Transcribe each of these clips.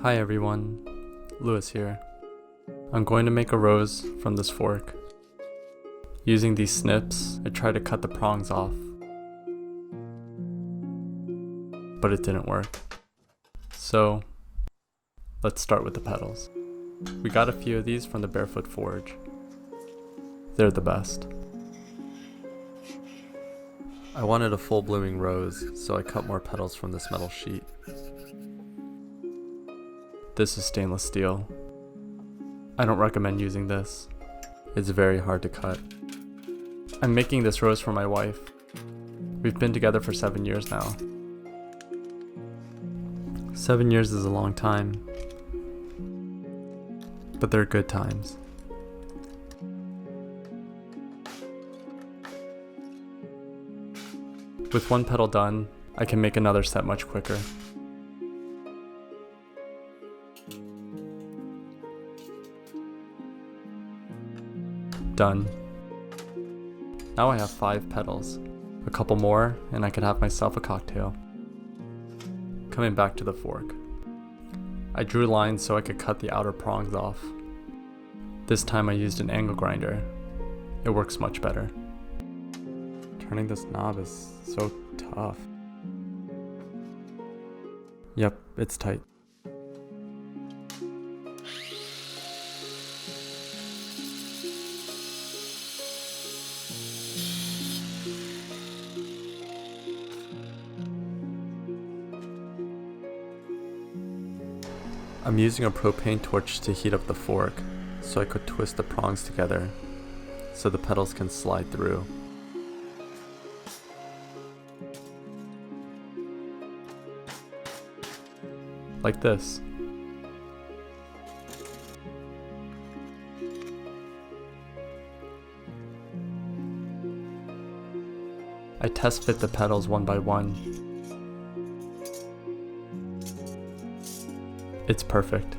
Hi everyone, Lewis here. I'm going to make a rose from this fork. Using these snips, I tried to cut the prongs off, but it didn't work. So, let's start with the petals. We got a few of these from the Barefoot Forge. They're the best. I wanted a full blooming rose, so I cut more petals from this metal sheet. This is stainless steel. I don't recommend using this. It's very hard to cut. I'm making this rose for my wife. We've been together for 7 years now. 7 years is a long time, but they're good times. With one petal done, I can make another set much quicker. Done. Now I have 5 petals. A couple more and I could have myself a cocktail. Coming back to the fork. I drew lines so I could cut the outer prongs off. This time I used an angle grinder. It works much better. Turning this knob is so tough. Yep, it's tight. I'm using a propane torch to heat up the fork so I could twist the prongs together so the petals can slide through. Like this. I test fit the petals one by one. It's perfect.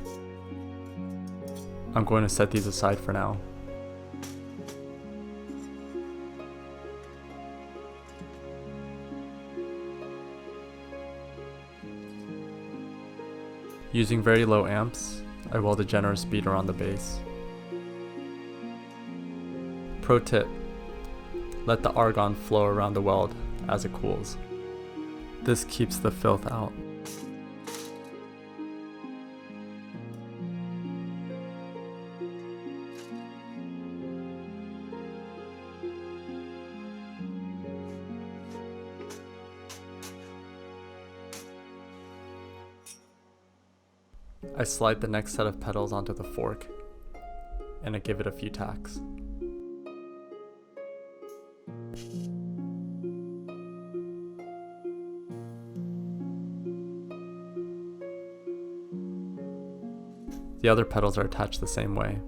I'm going to set these aside for now. Using very low amps, I weld a generous bead around the base. Pro tip: let the argon flow around the weld as it cools. This keeps the filth out. I slide the next set of petals onto the fork, and I give it a few tacks. The other petals are attached the same way.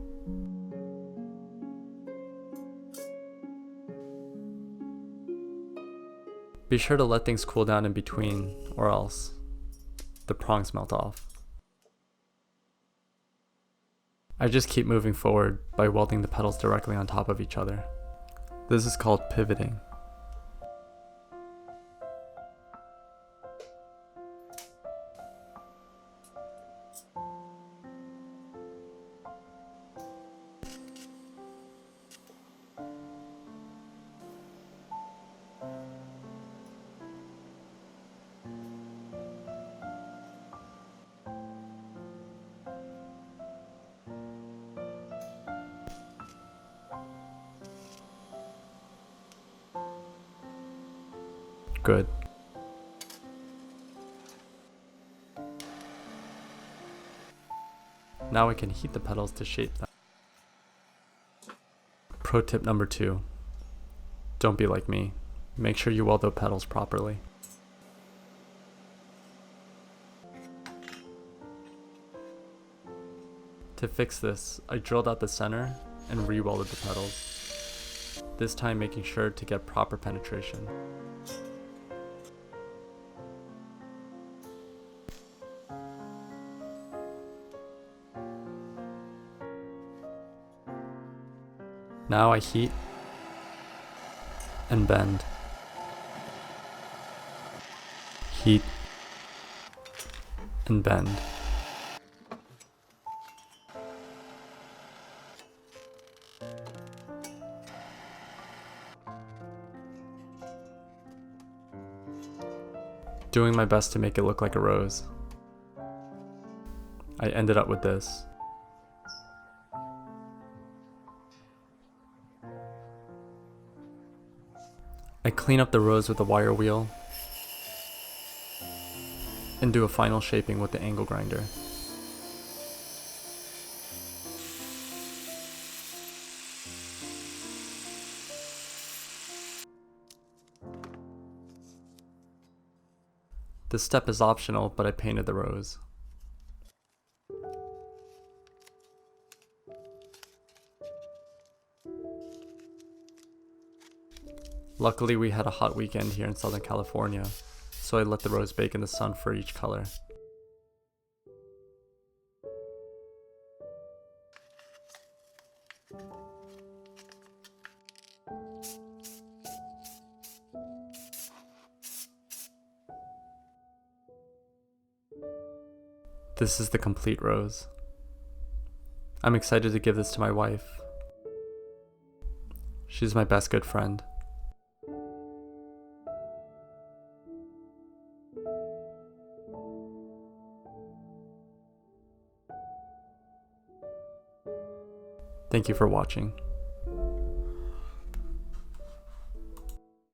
Be sure to let things cool down in between, or else the prongs melt off. I just keep moving forward by welding the petals directly on top of each other. This is called pivoting. Good. Now I can heat the petals to shape them. Pro tip number 2. Don't be like me. Make sure you weld the petals properly. To fix this, I drilled out the center and re-welded the petals. This time making sure to get proper penetration. Now I heat and bend. Heat and bend. doing my best to make it look like a rose. I ended up with this. I clean up the rose with a wire wheel and do a final shaping with the angle grinder. This step is optional, but I painted the rose. Luckily, we had a hot weekend here in Southern California, so I let the rose bake in the sun for each color. This is the complete rose. I'm excited to give this to my wife. She's my best good friend. Thank you for watching.